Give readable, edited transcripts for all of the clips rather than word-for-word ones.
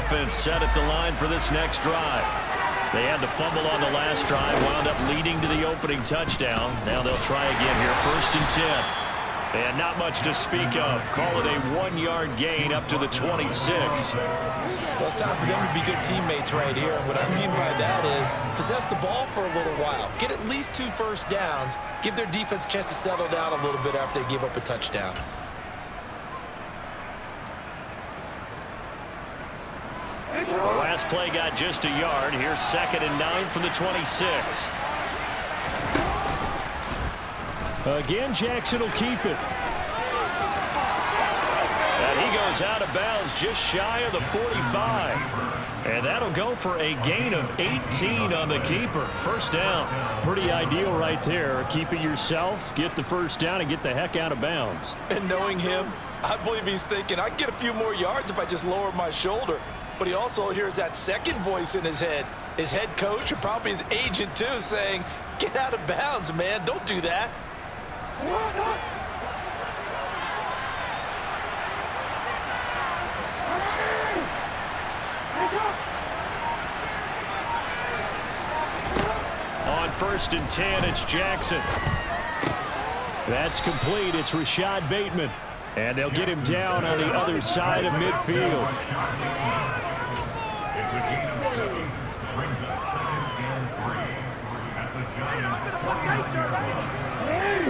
offense set at the line for this next drive. They had to fumble on the last drive, wound up leading to the opening touchdown. Now they'll try again here, 1st and 10. And not much to speak of. Call it a 1-yard gain up to the 26. Well, it's time for them to be good teammates right here. And what I mean by that is possess the ball for a little while. Get at least 2 first downs. Give their defense a chance to settle down a little bit after they give up a touchdown. The last play got just a yard. Here's 2nd and 9 from the 26. Again, Jackson will keep it. And he goes out of bounds just shy of the 45. And that'll go for a gain of 18 on the keeper. First down. Pretty ideal right there. Keep it yourself, get the first down, and get the heck out of bounds. And knowing him, I believe he's thinking, I can get a few more yards if I just lower my shoulder. But he also hears that second voice in his head. His head coach, or probably his agent too, saying, get out of bounds, man. Don't do that. On 1st and 10, it's Jackson. That's complete. It's Rashad Bateman. And they'll get him down on the other side of midfield.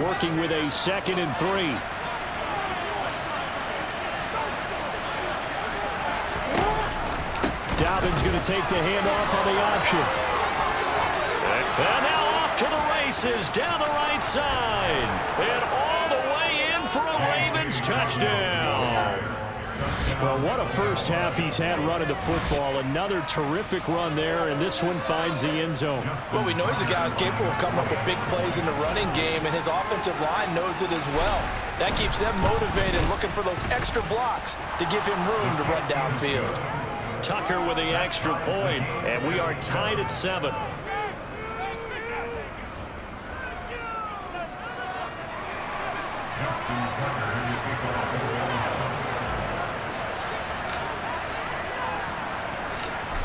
Working with a 2nd and 3. Dobbins going to take the handoff on the option. And now off to the races down the right side. And all the way in for a Ravens touchdown. Well, what a first half he's had running the football. Another terrific run there, and this one finds the end zone. Well, we know he's a guy who's capable of coming up with big plays in the running game, and his offensive line knows it as well. That keeps them motivated, looking for those extra blocks to give him room to run downfield. Tucker with the extra point, and we are tied at 7.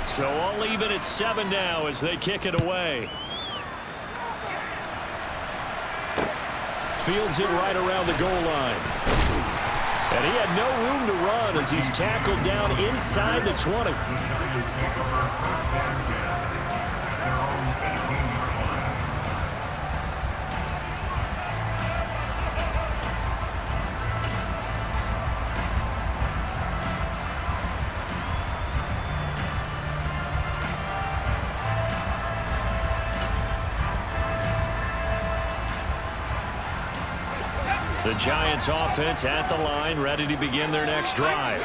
So all even at 7 now as they kick it away. Fields it right around the goal line. And he had no room to run as he's tackled down inside the 20. The Giants offense at the line, ready to begin their next drive.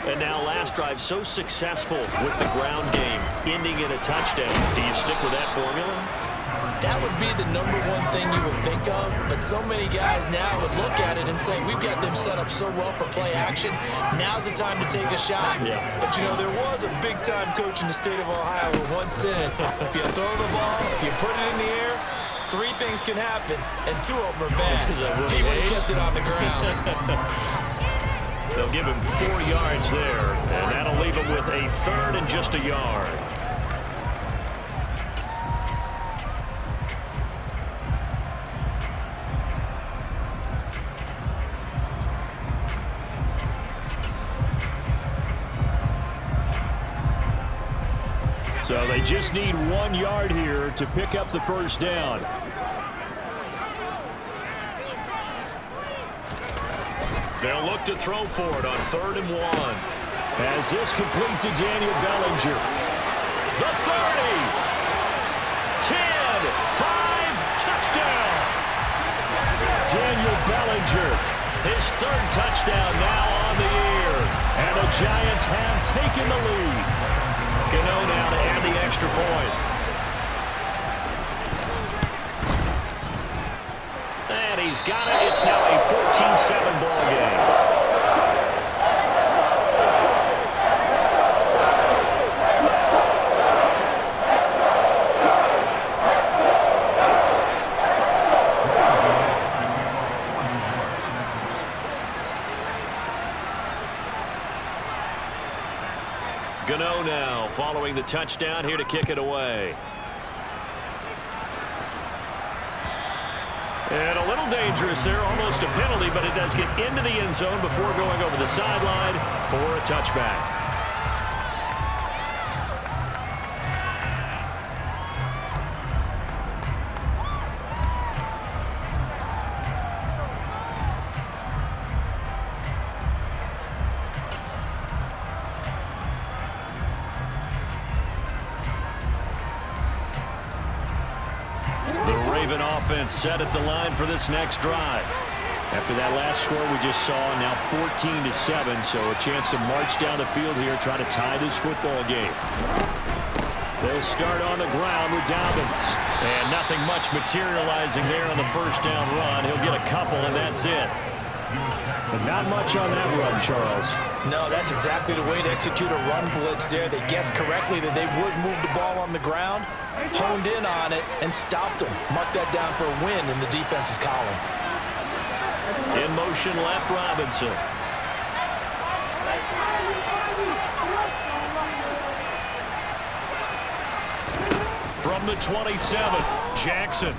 And now last drive so successful with the ground game, ending in a touchdown. Do you stick with that formula? That would be the #1 thing you would think of, but so many guys now would look at it and say, we've got them set up so well for play action, now's the time to take a shot. Yeah. But, you know, there was a big-time coach in the state of Ohio who once said, if you throw the ball, if you put it in the air, 3 things can happen, and 2 of them are bad. He would have kept it on the ground. They'll give him 4 yards there, and that'll leave him with a 3rd and just a yard. So they just need 1 yard here to pick up the first down. They'll look to throw for it on 3rd and 1. As this complete to Daniel Bellinger. The 30. 10. 5. Touchdown. Daniel Bellinger. His 3rd touchdown now on the year. And the Giants have taken the lead. Gano now to add the extra point. And he's got it. It's now a 14-7 ball game. Gano now following the touchdown here to kick it away. And a little dangerous there, almost a penalty, but it does get into the end zone before going over the sideline for a touchback. Offense set at the line for this next drive. After that last score we just saw, now 14-7, so a chance to march down the field here, try to tie this football game. They'll start on the ground with Dobbins. And nothing much materializing there on the first down run. He'll get a couple, and that's it. But not much on that run, Charles. No, that's exactly the way to execute a run blitz there. They guessed correctly that they would move the ball on the ground, honed in on it, and stopped them. Marked that down for a win in the defense's column. In motion left, Robinson. From the 27, Jackson.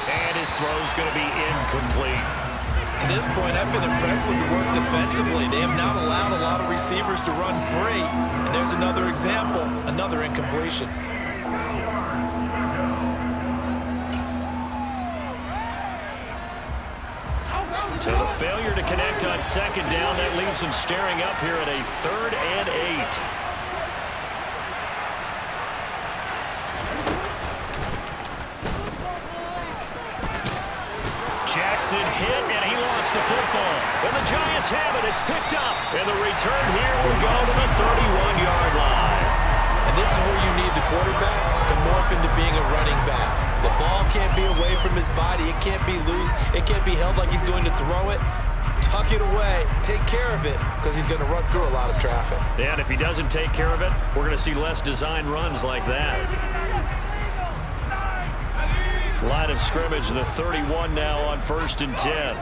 And his throw's going to be incomplete. To this point, I've been impressed with the work defensively. They have not allowed a lot of receivers to run free. And there's another example, another incompletion. So the failure to connect on second down, that leaves them staring up here at a 3rd and 8. Jackson hit, and he lost the football. And the Giants have it. It's picked up. And the return here will go to the 31-yard line. And this is where you need the quarterback to morph into being a running back. The ball can't be away from his body. It can't be loose. It can't be held like he's going to throw it. Tuck it away. Take care of it, because he's going to run through a lot of traffic. And if he doesn't take care of it, we're going to see less design runs like that. Line of scrimmage, the 31 now on 1st and 10.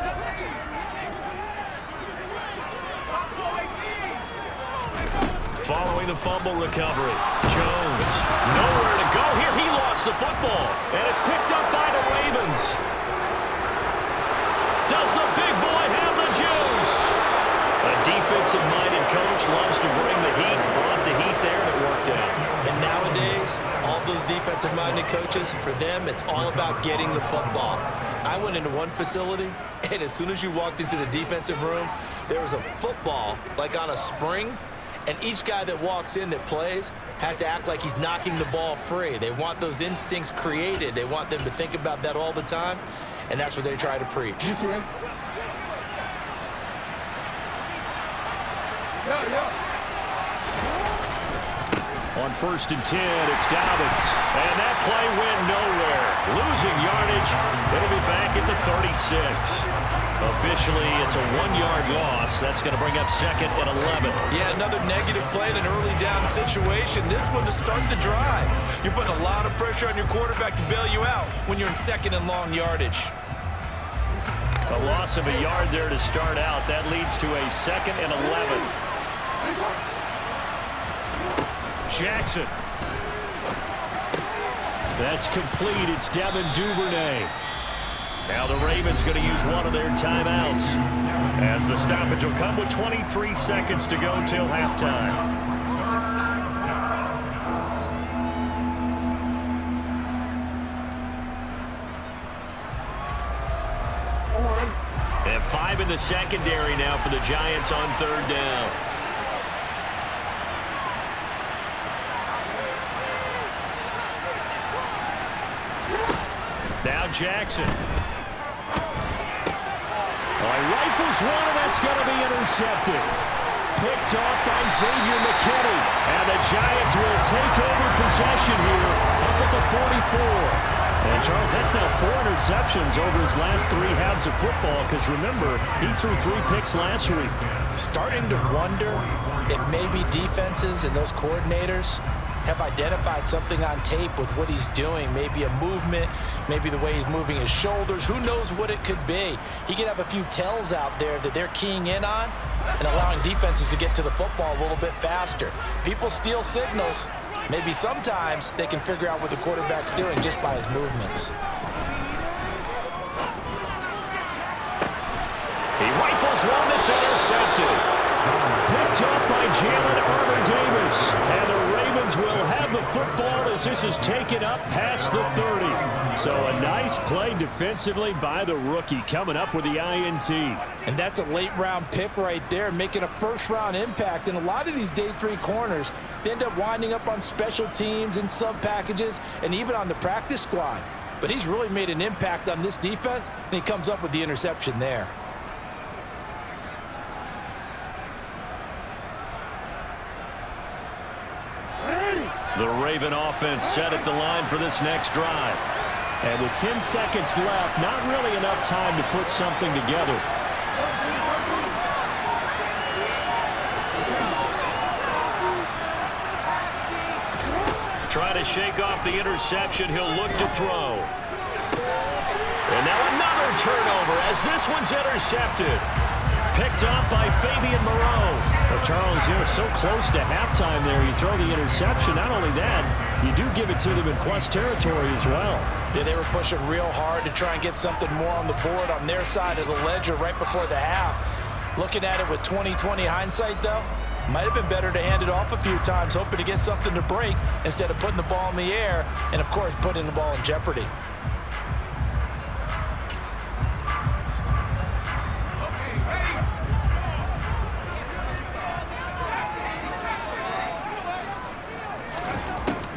Following the fumble recovery, Jones nowhere to go here. He lost the football, and it's picked up by the Ravens. Does the big boy have the juice? A defensive-minded coach loves to bring the heat, brought the heat there, and it worked out. And nowadays, all those defensive-minded coaches, for them, it's all about getting the football. I went into one facility, and as soon as you walked into the defensive room, there was a football, like on a spring, and each guy that walks in that plays has to act like he's knocking the ball free. They want those instincts created. They want them to think about that all the time, and that's what they try to preach. On 1st and 10, it's Dobbins. And that play went nowhere. Losing yardage. It'll be back at the 36. Officially, it's a 1-yard loss. That's going to bring up 2nd and 11. Yeah, another negative play in an early down situation. This one to start the drive. You're putting a lot of pressure on your quarterback to bail you out when you're in 2nd and long yardage. A loss of a yard there to start out. That leads to a 2nd and 11. Jackson. That's complete. It's Devin Duvernay. Now the Ravens going to use one of their timeouts, as the stoppage will come with 23 seconds to go till halftime. And 5 in the secondary now for the Giants on 3rd down. Now Jackson. Rifles one, and that's going to be intercepted. Picked off by Xavier McKinney. And the Giants will take over possession here up at the 44. And, Charles, that's now 4 interceptions over his last 3 halves of football, because, remember, he threw 3 picks last week. Starting to wonder if maybe defenses and those coordinators have identified something on tape with what he's doing. Maybe a movement, maybe the way he's moving his shoulders. Who knows what it could be? He could have a few tells out there that they're keying in on and allowing defenses to get to the football a little bit faster. People steal signals. Maybe sometimes they can figure out what the quarterback's doing just by his movements. He rifles one that's intercepted. Picked up by Jalen Armour-Davis. And the Ravens will have the football as this is taken up past the 30. So a nice play defensively by the rookie coming up with the INT. And that's a late-round pick right there, making a first-round impact. And a lot of these day 3 corners, they end up winding up on special teams and sub-packages and even on the practice squad. But he's really made an impact on this defense, and he comes up with the interception there. The Raven offense set at the line for this next drive. And with 10 seconds left, not really enough time to put something together. Trying to shake off the interception. He'll look to throw. And now another turnover as this one's intercepted. Picked off by Fabian Moreau. Well, Charles, you're so close to halftime there. You throw the interception. Not only that, you do give it to them in plus territory as well. Yeah, they were pushing real hard to try and get something more on the board on their side of the ledger right before the half. Looking at it with 20/20 hindsight, though, might have been better to hand it off a few times, hoping to get something to break instead of putting the ball in the air and, of course, putting the ball in jeopardy.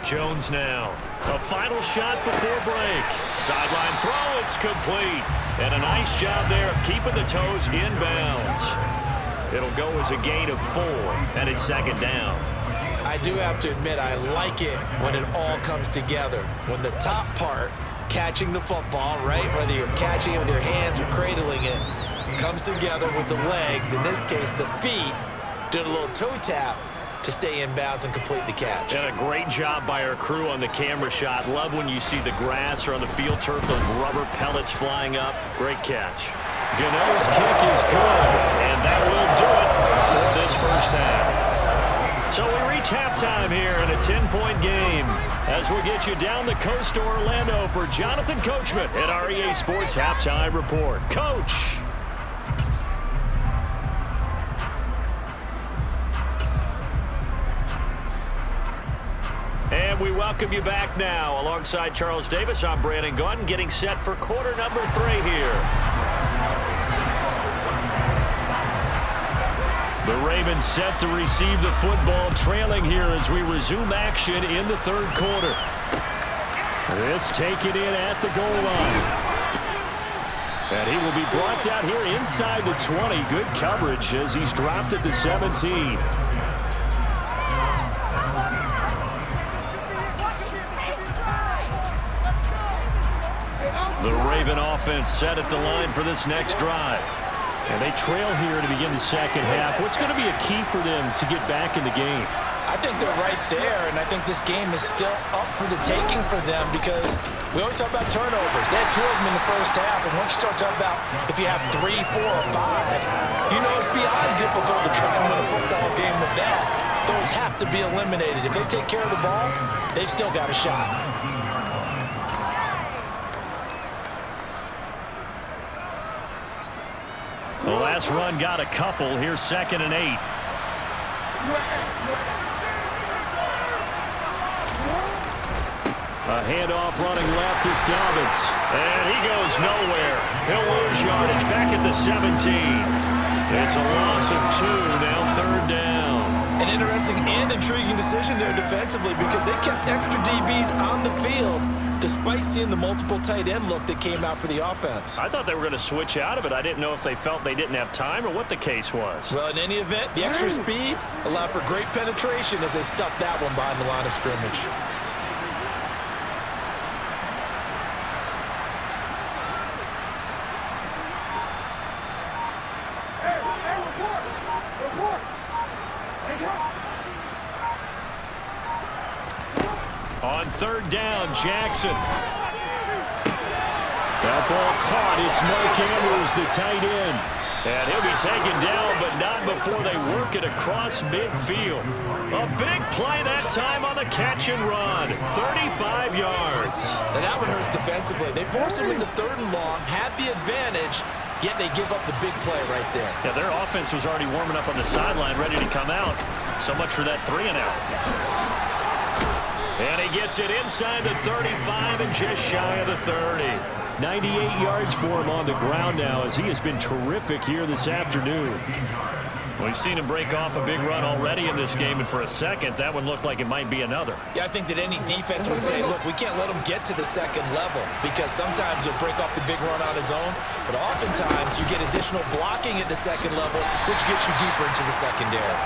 Jones now. A final shot before break. Sideline throw, it's complete. And a nice job there of keeping the toes in bounds. It'll go as a gain of 4, and it's second down. I do have to admit, I like it when it all comes together. When the top part, catching the football, right, whether you're catching it with your hands or cradling it, comes together with the legs, in this case the feet, doing a little toe tap to stay in bounds and complete the catch. And a great job by our crew on the camera shot. Love when you see the grass or on the field turf, those rubber pellets flying up. Great catch. Gano's kick is good, and that will do it for this first half. So we reach halftime here in a 10-point game as we get you down the coast to Orlando for Jonathan Coachman at our EA Sports Halftime Report. Coach. And we welcome you back now. Alongside Charles Davis, I'm Brandon Gaudin, getting set for quarter number 3 here. The Ravens set to receive the football, trailing here as we resume action in the third quarter. This taken in at the goal line. And he will be brought down here inside the 20. Good coverage as he's dropped at the 17. The Raven offense set at the line for this next drive. And they trail here to begin the second half. What's going to be a key for them to get back in the game? I think they're right there, and I think this game is still up for the taking for them because we always talk about turnovers. They had 2 of them in the first half, and once you start talking about if you have 3, 4, or 5, you know it's beyond difficult to try and win a football game with that. Those have to be eliminated. If they take care of the ball, they've still got a shot. The last run got a couple. Here's 2nd and 8. A handoff running left is Dobbins. And he goes nowhere. He'll lose yardage back at the 17. It's a loss of 2, now 3rd down. An interesting and intriguing decision there defensively because they kept extra DBs on the field despite seeing the multiple tight end look that came out for the offense. I thought they were going to switch out of it. I didn't know if they felt they didn't have time or what the case was. Well, in any event, the extra speed allowed for great penetration as they stuffed that one behind the line of scrimmage. On 3rd down, Jackson. That ball caught. It's Mark Andrews, the tight end. And he'll be taken down, but not before they work it across midfield. A big play that time on the catch and run. 35 yards. And that one hurts defensively. They forced him into 3rd and long, had the advantage, yet they give up the big play right there. Yeah, their offense was already warming up on the sideline, ready to come out. So much for that 3-and-out. And he gets it inside the 35 and just shy of the 30. 98 yards for him on the ground now as he has been terrific here this afternoon. We've seen him break off a big run already in this game, and for a second, that one looked like it might be another. Yeah, I think that any defense would say, look, we can't let him get to the 2nd level because sometimes he'll break off the big run on his own, but oftentimes you get additional blocking at the 2nd level, which gets you deeper into the secondary.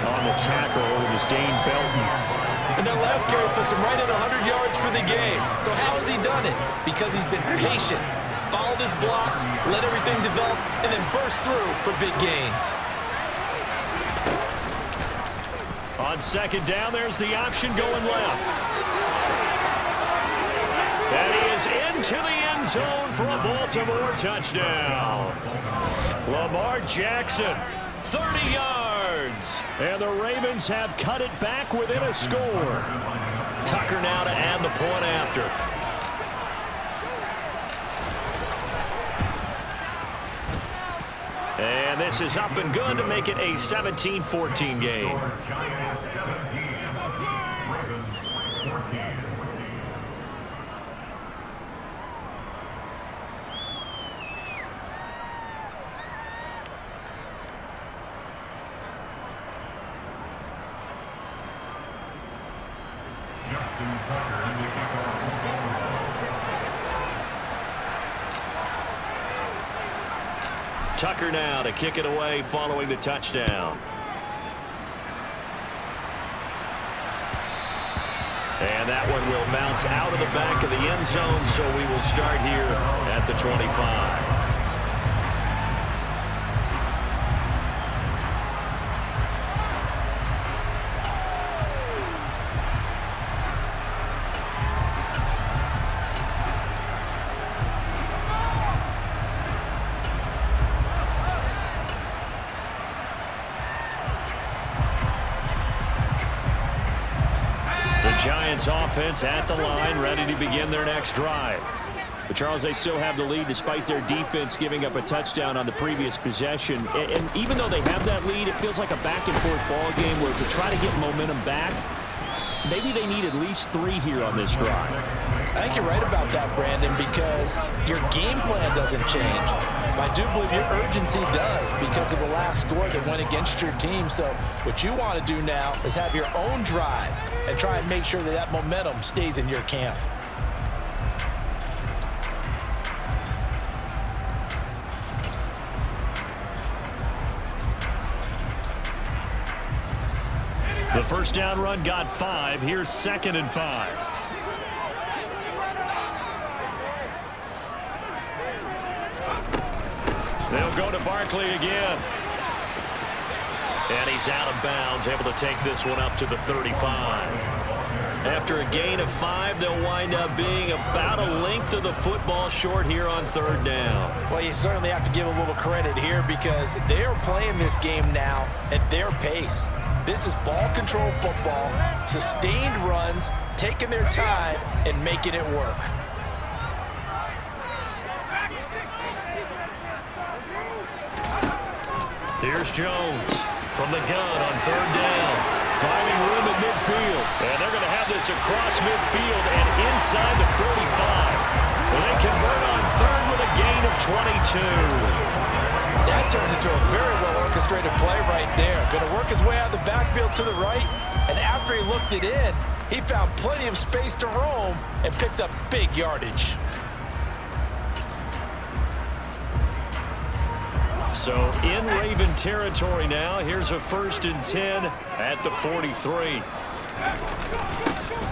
On the tackle, it was Dane Belton. And that last carry puts him right at 100 yards for the game. So how has he done it? Because he's been patient, followed his blocks, let everything develop, and then burst through for big gains. On 2nd down, there's the option going left. And he is into the end zone for a Baltimore touchdown. Lamar Jackson, 30 yards. And the Ravens have cut it back within a score. Tucker now to add the point after. And this is up and good to make it a 17-14 game. Tucker now to kick it away following the touchdown. And that one will bounce out of the back of the end zone, so we will start here at the 25. Giants offense at the line, ready to begin their next drive. But Charles, they still have the lead despite their defense giving up a touchdown on the previous possession. And even though they have that lead, it feels like a back-and-forth ball game where to try to get momentum back, maybe they need at least 3 here on this drive. I think you're right about that, Brandon, because your game plan doesn't change. I do believe your urgency does because of the last score that went against your team. So what you want to do now is have your own drive and try and make sure that that momentum stays in your camp. The first down run got 5. Here's 2nd and 5. They'll go to Barkley again. And he's out of bounds, able to take this one up to the 35. After a gain of 5, they'll wind up being about a length of the football short here on 3rd down. Well, you certainly have to give a little credit here because they're playing this game now at their pace. This is ball control football, sustained runs, taking their time and making it work. Here's Jones from the gun on 3rd down. Finding room at midfield. And they're going to have this across midfield and inside the 45. And they convert on 3rd with a gain of 22. That turned into a very well-orchestrated play right there. Going to work his way out of the backfield to the right. And after he looked it in, he found plenty of space to roam and picked up big yardage. So in Raven territory now. Here's a 1st and 10 at the 43.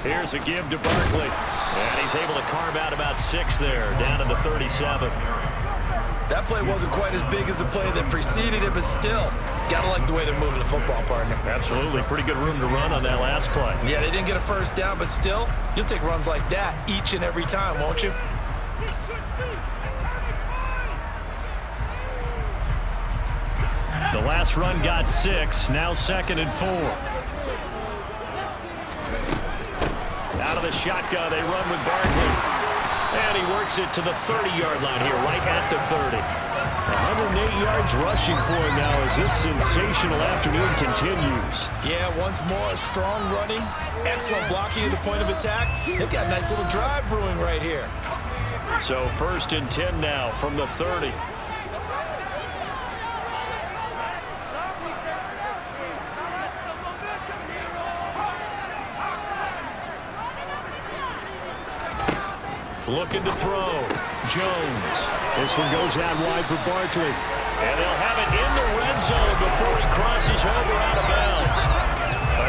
Here's a give to Barkley. And he's able to carve out about 6 there, down to the 37. That play wasn't quite as big as the play that preceded it, but still, gotta like the way they're moving the football, partner. Absolutely. Pretty good room to run on that last play. Yeah, they didn't get a 1st down, but still, you'll take runs like that each and every time, won't you? Last run got 6. Now 2nd and 4. Out of the shotgun, they run with Barkley. And he works it to the 30-yard line here, right at the 30. 108 yards rushing for him now as this sensational afternoon continues. Yeah, once more, strong running, excellent blocking at the point of attack. They've got a nice little drive brewing right here. So 1st and 10 now from the 30. Looking to throw. Jones. This one goes out wide for Barkley. And they'll have it in the red zone before he crosses over out of bounds.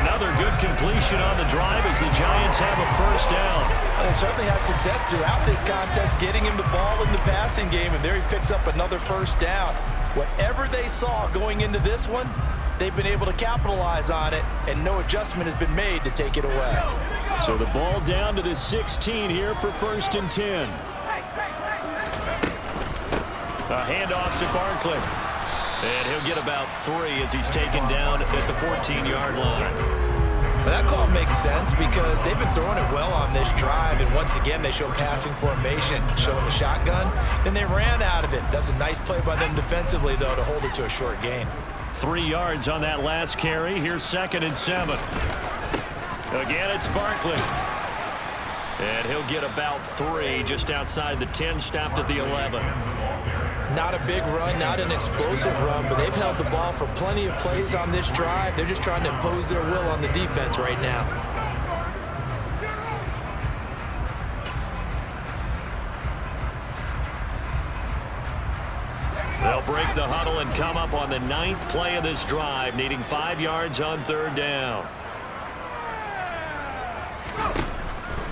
Another good completion on the drive as the Giants have a 1st down. They certainly had success throughout this contest getting him the ball in the passing game, and there he picks up another 1st down. Whatever they saw going into this one, they've been able to capitalize on it, and no adjustment has been made to take it away. So the ball down to the 16 here for 1st and 10. A handoff to Barkley. And he'll get about 3 as he's taken down at the 14-yard line. But that call makes sense because they've been throwing it well on this drive, and once again they show passing formation, showing the shotgun. Then they ran out of it. That's a nice play by them defensively, though, to hold it to a short gain. 3 yards on that last carry. Here's 2nd and 7. Again, it's Barkley. And he'll get about 3 just outside the 10, stopped at the 11. Not a big run, not an explosive run, but they've held the ball for plenty of plays on this drive. They're just trying to impose their will on the defense right now. They'll break the huddle and come up on the 9th play of this drive, needing 5 yards on 3rd down.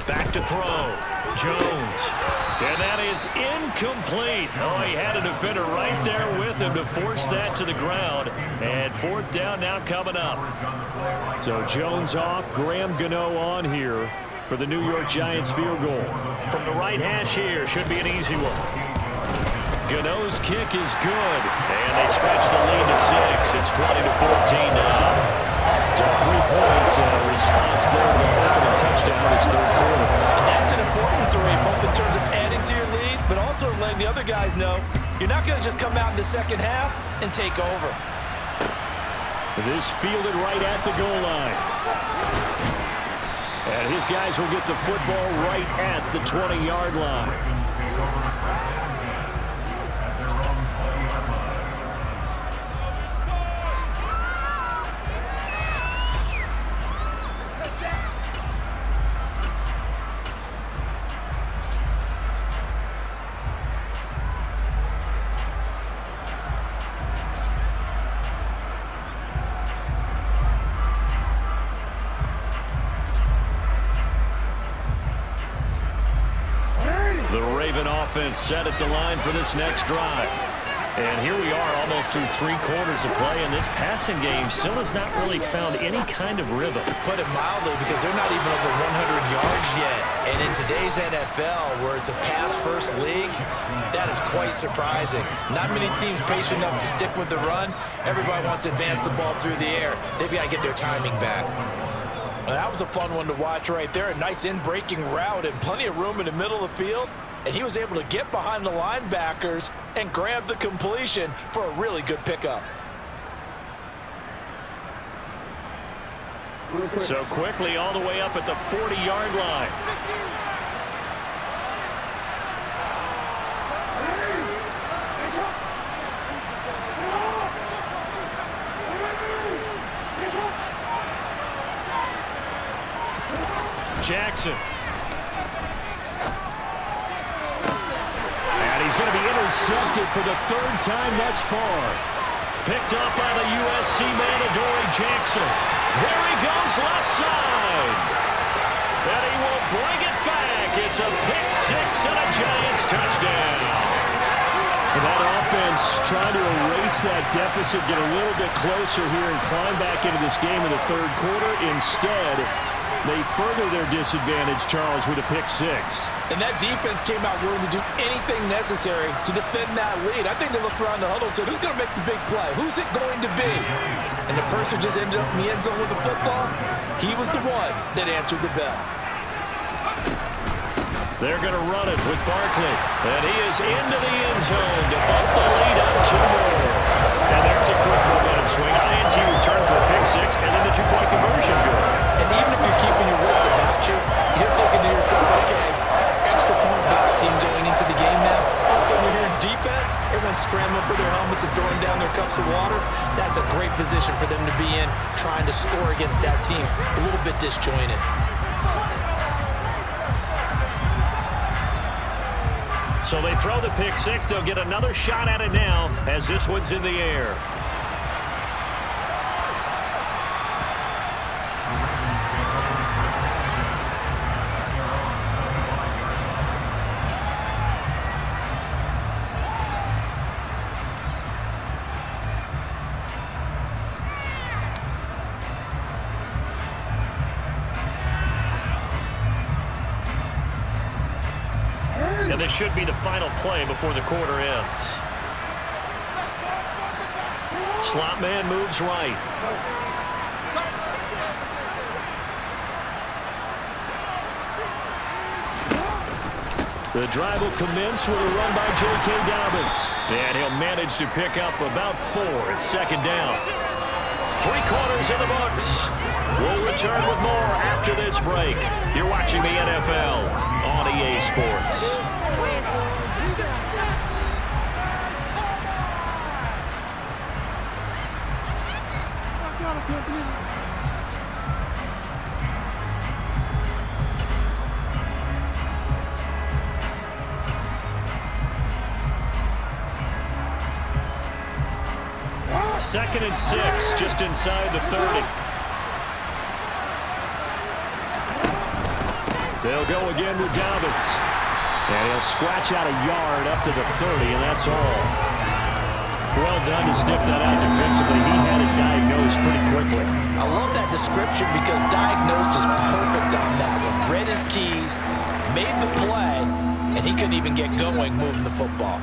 Back to throw. Jones. And that is incomplete. Oh, he had a defender right there with him to force that to the ground. And 4th down now coming up. So Jones off, Graham Gano on here for the New York Giants field goal. From the right hash here, should be an easy one. Gano's kick is good. And they stretch the lead to 6. It's 20-14 now. So 3 points, response there to the opening touchdown this 3rd quarter. And that's an important 3, both in terms of adding to your lead, but also letting the other guys know you're not going to just come out in the 2nd half and take over. This fielded right at the goal line. And his guys will get the football right at the 20-yard line. Offense set at the line for this next drive. And here we are almost through 3 quarters of play, and this passing game still has not really found any kind of rhythm. Put it mildly, because they're not even over 100 yards yet. And in today's NFL, where it's a pass-first league, that is quite surprising. Not many teams patient enough to stick with the run. Everybody wants to advance the ball through the air. They've got to get their timing back. Well, that was a fun one to watch right there. A nice in-breaking route and plenty of room in the middle of the field. And he was able to get behind the linebackers and grab the completion for a really good pickup. So quickly all the way up at the 40-yard line. Jackson. He's going to be intercepted for the 3rd time thus far. Picked up by the USC man, Adoree Jackson. There he goes, left side. And he will bring it back. It's a pick 6 and a Giants touchdown. And that offense trying to erase that deficit, get a little bit closer here and climb back into this game in the 3rd quarter. Instead, They further their disadvantage, Charles, with a pick six. And that defense came out willing to do anything necessary to defend that lead. I think they looked around the huddle and said, who's going to make the big play? Who's it going to be? And the person just ended up in the end zone with the football. He was the one that answered the bell. They're going to run it with Barkley. And he is into the end zone to bump the lead up 2 more. And there's a quick momentum swing. INT return for a pick six, and then the 2-point conversion good. And even if you're keeping your wits about you, you're thinking to yourself, okay, extra point block team going into the game now. All of a sudden you're hearing defense, everyone's scrambling for their helmets and throwing down their cups of water. That's a great position for them to be in, trying to score against that team. A little bit disjointed. So they throw the pick six. They'll get another shot at it now as this one's in the air. And this should be the final play before the quarter ends. Slot man moves right. The drive will commence with a run by J.K. Dobbins. And he'll manage to pick up about 4 at second down. 3 quarters in the books. We'll return with more after this break. You're watching the NFL on EA Sports. Second and 6, just inside the 30. They'll go again with Dobbins. And he'll scratch out a yard up to the 30, and that's all. Well done to sniff that out defensively. He had it diagnosed pretty quickly. I love that description because diagnosed is perfect on that one. Read his keys, made the play, and he couldn't even get going moving the football.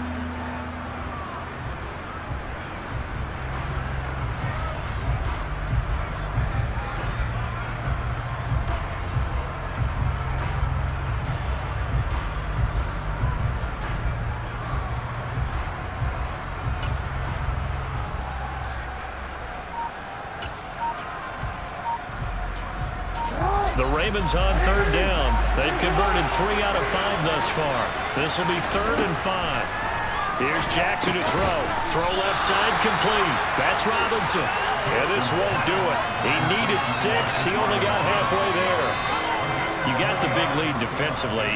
The Ravens on third down. They've converted 3 out of 5 thus far. This will be 3rd and 5. Here's Jackson to throw. Throw left side complete. That's Robinson. And this won't do it. He needed 6. He only got halfway there. You got the big lead defensively.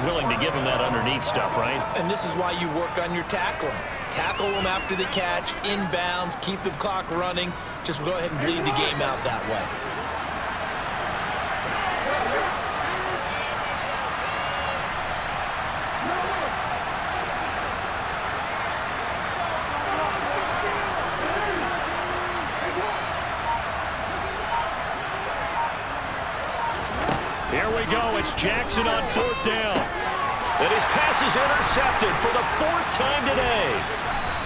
Willing to give him that underneath stuff, right? And this is why you work on your tackling. Tackle them after the catch, inbounds, keep the clock running. Just go ahead and bleed the game out that way. Here we go. It's Jackson on 4th down. And his pass is intercepted for the 4th time today.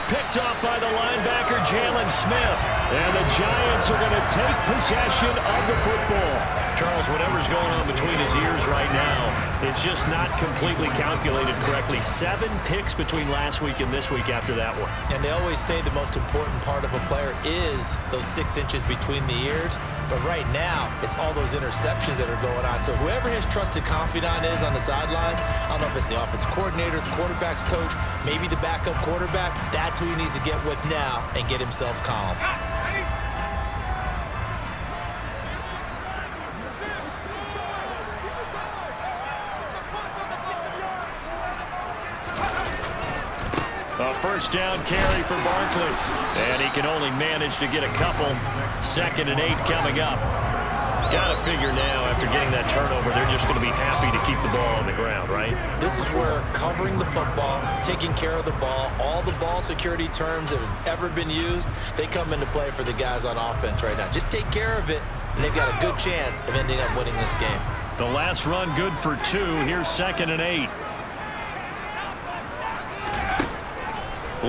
Picked off by the linebacker, Jalen Smith. And the Giants are going to take possession of the football. Charles, whatever's going on between his ears right now, it's just not completely calculated correctly. 7 picks between last week and this week after that one. And they always say the most important part of a player is those 6 inches between the ears. But right now, it's all those interceptions that are going on. So whoever his trusted confidant is on the sidelines, I don't know if it's the offensive coordinator, the quarterback's coach, maybe the backup quarterback, that's who he needs to get with now and get himself calm. A first down carry for Barkley. And he can only manage to get a couple. 2nd and 8 coming up. Got to figure now, after getting that turnover, they're just going to be happy to keep the ball on the ground, right? This is where covering the football, taking care of the ball, all the ball security terms that have ever been used, they come into play for the guys on offense right now. Just take care of it, and they've got a good chance of ending up winning this game. The last run good for 2. Here's 2nd and 8.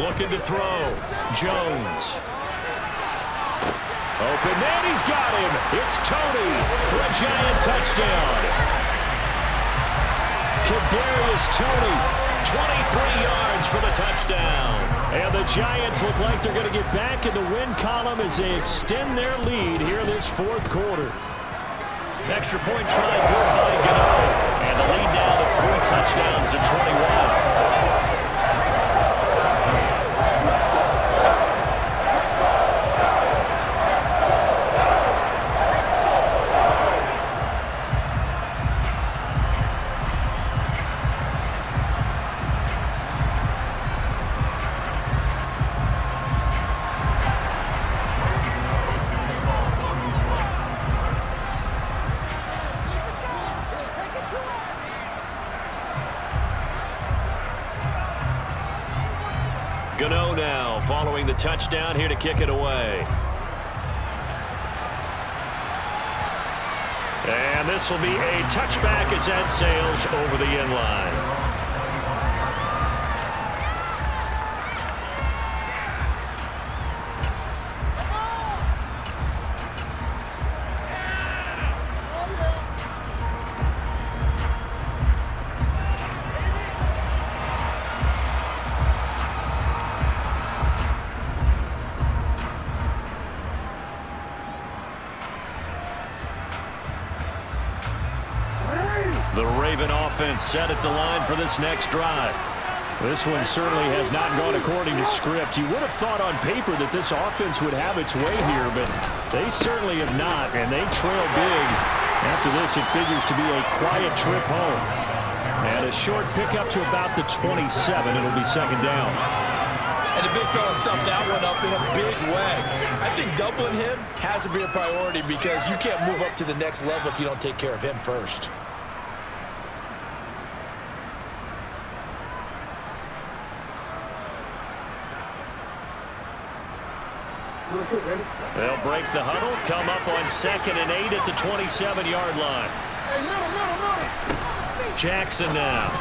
Looking to throw. Jones. Open man, he's got him. It's Tony for a giant touchdown. Kadarius Toney, 23 yards for the touchdown. And the Giants look like they're going to get back in the win column as they extend their lead here in this 4th quarter. Extra point try good by Gano. And the lead now to 3 touchdowns at 21. Gano now following the touchdown here to kick it away. And this will be a touchback as that sails over the end line. The Raven offense set at the line for this next drive. This one certainly has not gone according to script. You would have thought on paper that this offense would have its way here, but they certainly have not, and they trail big. After this, it figures to be a quiet trip home. And a short pickup to about the 27. It'll be 2nd down. And the big fella stuffed that one up in a big way. I think doubling him has to be a priority because you can't move up to the next level if you don't take care of him first. They'll break the huddle, come up on 2nd and 8 at the 27-yard line. Jackson now.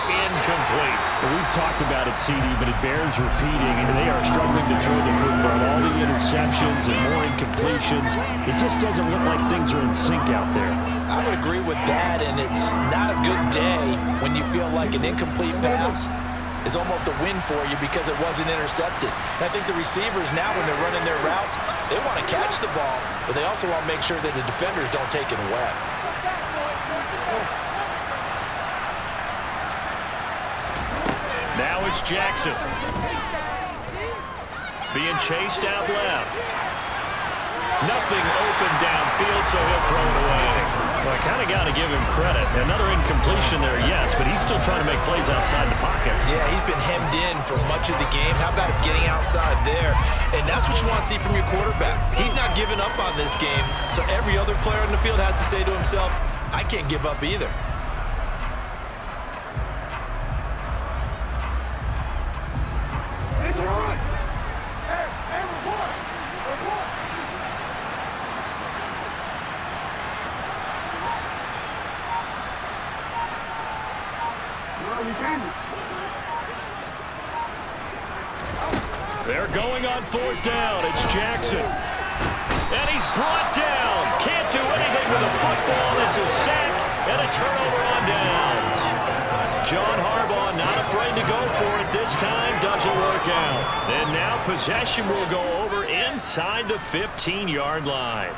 Incomplete. We've talked about it, CD, but it bears repeating. They are struggling to throw the football. All the interceptions and more incompletions. It just doesn't look like things are in sync out there. I would agree with that, and it's not a good day when you feel like an incomplete pass is almost a win for you because it wasn't intercepted. And I think the receivers now, when they're running their routes, they want to catch the ball, but they also want to make sure that the defenders don't take it away. Now it's Jackson. Being chased out left. Nothing open downfield, so he'll throw it away. Well, I kind of got to give him credit. Another incompletion there, yes, but he's still trying to make plays outside the pocket. Yeah, he's been hemmed in for much of the game. How about him getting outside there? And that's what you want to see from your quarterback. He's not giving up on this game, so every other player on the field has to say to himself, I can't give up either. They're going on 4th down. It's Jackson. And he's brought down. Can't do anything with a football. It's a sack and a turnover on downs. John Harbaugh not afraid to go for it this time. Doesn't work out. And now possession will go over inside the 15-yard line.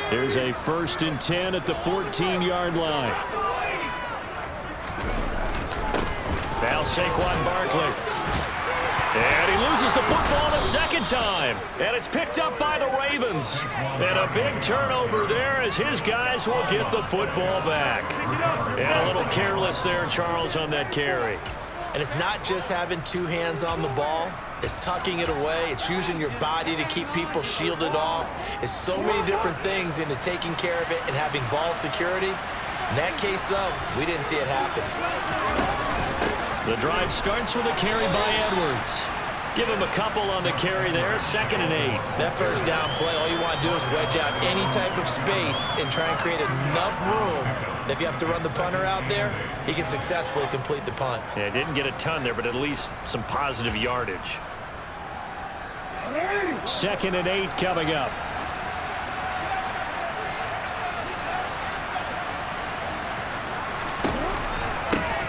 There's a 1st and 10 at the 14-yard line. Now Saquon Barkley. And he loses the football a 2nd time. And it's picked up by the Ravens. And a big turnover there as his guys will get the football back. And a little careless there, Charles, on that carry. And it's not just having 2 hands on the ball. It's tucking it away. It's using your body to keep people shielded off. It's so many different things into taking care of it and having ball security. In that case, though, we didn't see it happen. The drive starts with a carry by Edwards. Give him a couple on the carry there, 2nd and 8. That first down play, all you want to do is wedge out any type of space and try and create enough room that if you have to run the punter out there, he can successfully complete the punt. Yeah, didn't get a ton there, but at least some positive yardage. 2nd and 8 coming up.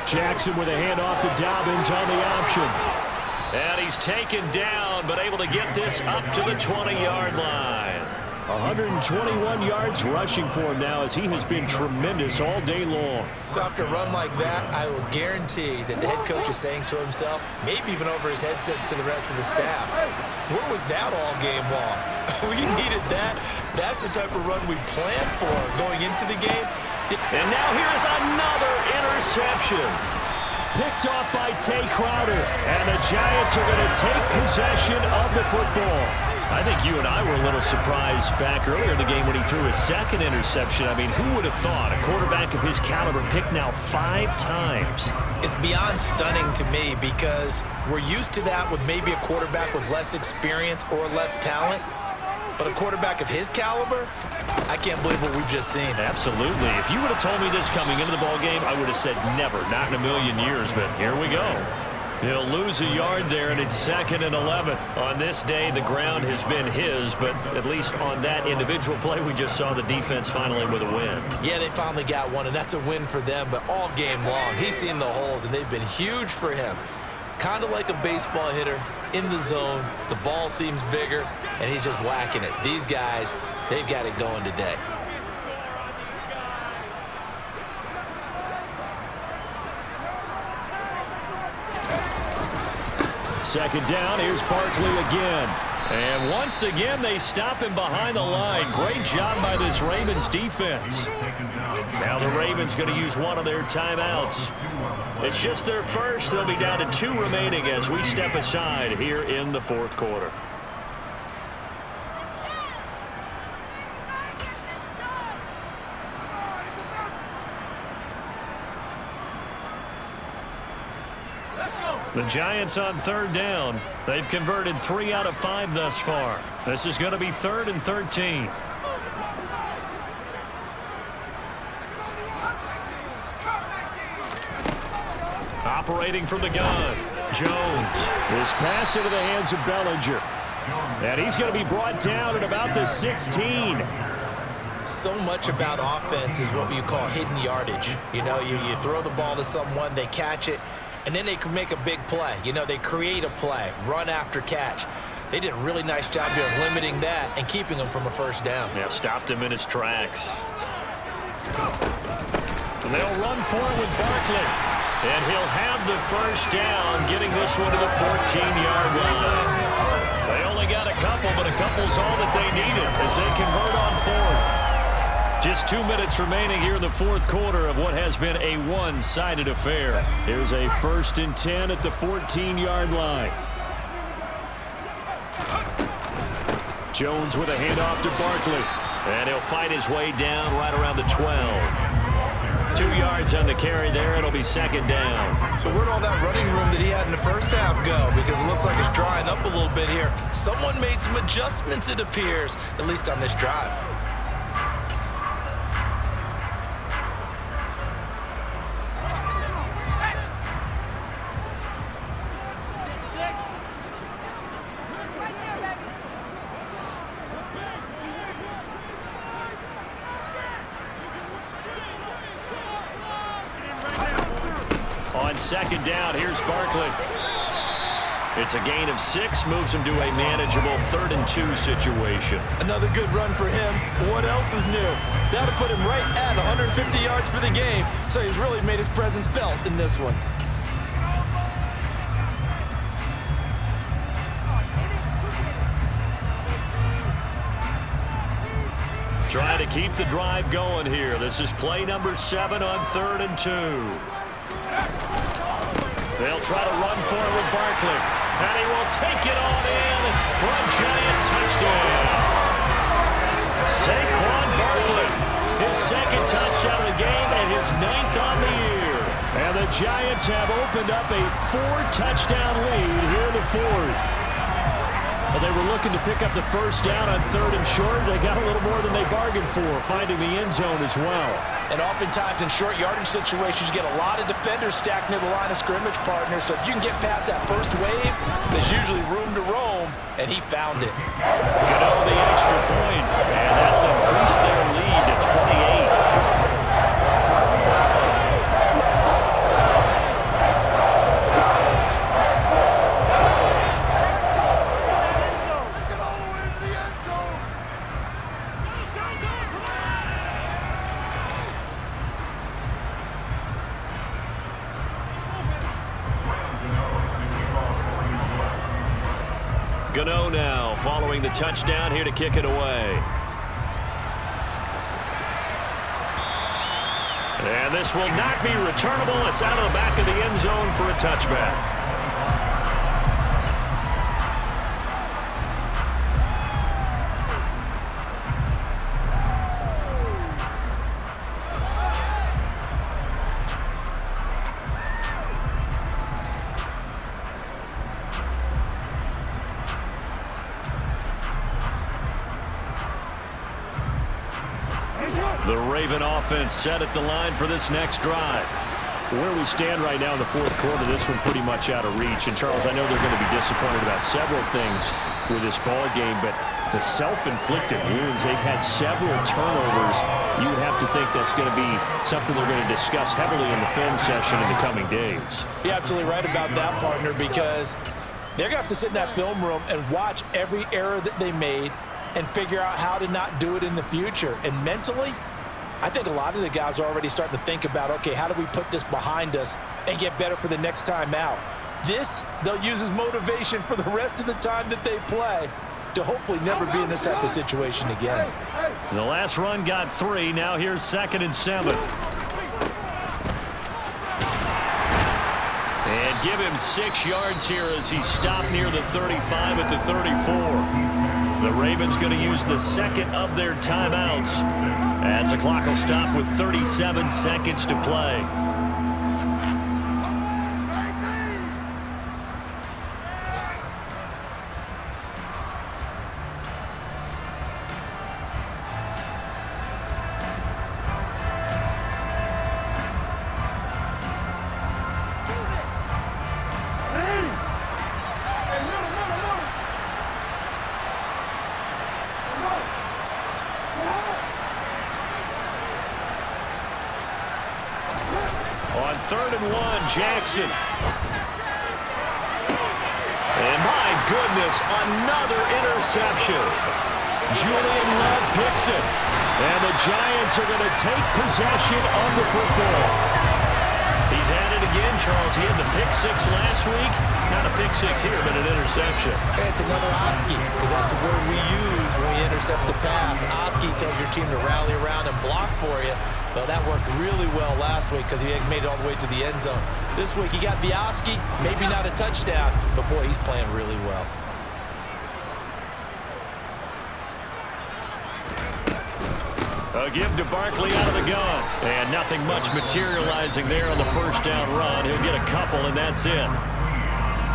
Jackson with a handoff to Dobbins on the option. And he's taken down, but able to get this up to the 20-yard line. 121 yards rushing for him now as he has been tremendous all day long. So after a run like that, I will guarantee that the head coach is saying to himself, maybe even over his headsets to the rest of the staff, where was that all game long? We needed that. That's the type of run we planned for going into the game. And now here's another interception. Picked off by Tay Crowder. And the Giants are going to take possession of the football. I think you and I were a little surprised back earlier in the game when he threw his 2nd interception. I mean, who would have thought a quarterback of his caliber picked now 5 times? It's beyond stunning to me because we're used to that with maybe a quarterback with less experience or less talent. But a quarterback of his caliber, I can't believe what we've just seen. Absolutely. If you would have told me this coming into the ball game, I would have said never, not in a million years. But here we go. He'll lose a yard there, and it's 2nd and 11. On this day, the ground has been his, but at least on that individual play, we just saw the defense finally with a win. Yeah, they finally got one, and that's a win for them. But all game long, he's seen the holes, and they've been huge for him. Kind of like a baseball hitter in the zone. The ball seems bigger, and he's just whacking it. These guys, they've got it going today. Second down, here's Barkley again. And once again, they stop him behind the line. Great job by this Ravens defense. Now the Ravens going to use one of their timeouts. It's just their first. They'll be down to 2 remaining as we step aside here in the 4th quarter. The Giants on 3rd down. They've converted 3 out of 5 thus far. This is going to be 3rd and 13. Operating from the gun, Jones. This pass into the hands of Bellinger. And he's going to be brought down at about the 16. So much about offense is what you call hidden yardage. You know, you throw the ball to someone, they catch it, and then they can make a big play. You know, they create a play, run after catch. They did a really nice job here of limiting that and keeping him from a first down. Yeah, stopped him in his tracks. And they'll run forward with Barkley. And he'll have the first down, getting this one to the 14-yard line. They only got a couple, but a couple's all that they needed as they convert on 4th. Just 2 minutes remaining here in the 4th quarter of what has been a one-sided affair. Here's a 1st and 10 at the 14-yard line. Jones with a handoff to Barkley. And he'll fight his way down right around the 12. 2 yards on the carry there. It'll be 2nd down. So where'd all that running room that he had in the first half go? Because it looks like it's drying up a little bit here. Someone made some adjustments, it appears, at least on this drive. On 2nd down, here's Barkley. It's a gain of 6, moves him to a manageable 3rd and 2 situation. Another good run for him. What else is new? That'll put him right at 150 yards for the game, so he's really made his presence felt in this one. Trying to keep the drive going here. This is play number 7 on 3rd and 2. They'll try to run for it with Barkley. And he will take it on in for a giant touchdown. Saquon Barkley, his 2nd touchdown of the game and his 9th on the year. And the Giants have opened up a 4-touchdown lead here in the fourth. Well, they were looking to pick up the first down on 3rd and short. They got a little more than they bargained for, finding the end zone as well. And oftentimes in short yardage situations, you get a lot of defenders stacked near the line of scrimmage, partner. So if you can get past that first wave, there's usually room to roam, and he found it. Gano the extra point, and that'll increase their lead to 28. Gano now following the touchdown here to kick it away. And this will not be returnable. It's out of the back of the end zone for a touchback. The Raven offense set at the line for this next drive. Where we stand right now in the fourth quarter, this one pretty much out of reach. And, Charles, I know they're going to be disappointed about several things with this ball game, but the self-inflicted wounds, they've had several turnovers. You would have to think that's going to be something they're going to discuss heavily in the film session in the coming days. You're absolutely right about that, partner, because they're going to have to sit in that film room and watch every error that they made and figure out how to not do it in the future. And mentally, I think a lot of the guys are already starting to think about, okay, how do we put this behind us and get better for the next time out? This, they'll use as motivation for the rest of the time that they play to hopefully never be in this type of situation again. The last run got 3. Now here's 2nd and 7. And give him 6 yards here as he stopped near the 35 at the 34. The Ravens going to use the second of their timeouts as the clock will stop with 37 seconds to play. On 3rd and 1, Jackson. And my goodness, another interception. Julian Love picks it. And the Giants are going to take possession of the football. He's at it again, Charles. He had the pick 6 last week. Not a pick 6 here, but an interception. Hey, it's another Oski, because that's the word we use when we intercept the pass. Oski tells your team to rally around and block for you. But that worked really well last week because he had made it all the way to the end zone. This week he got the Oski, maybe not a touchdown, but boy, he's playing really well. A give to Barkley out of the gun. And nothing much materializing there on the first down run. He'll get a couple, and that's it.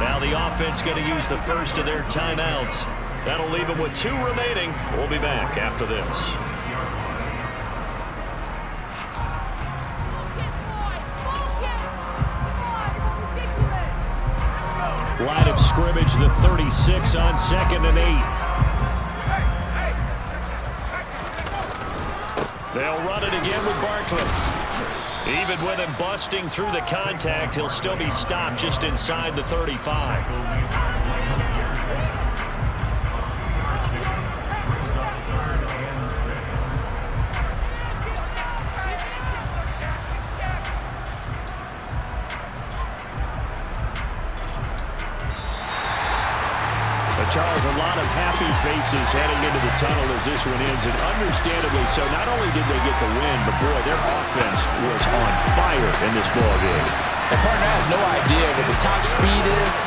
Now the offense going to use the first of their timeouts. That'll leave them with 2 remaining. We'll be back after this. Line of scrimmage, the 36 on 2nd and 8. They'll run it again with Barkley. Even with him busting through the contact, he'll still be stopped just inside the 35. Charles, a lot of happy faces heading into the tunnel as this one ends, and understandably so. Not only did they get the win, but boy, their offense was on fire in this ball game. And partner, I have no idea what the top speed is.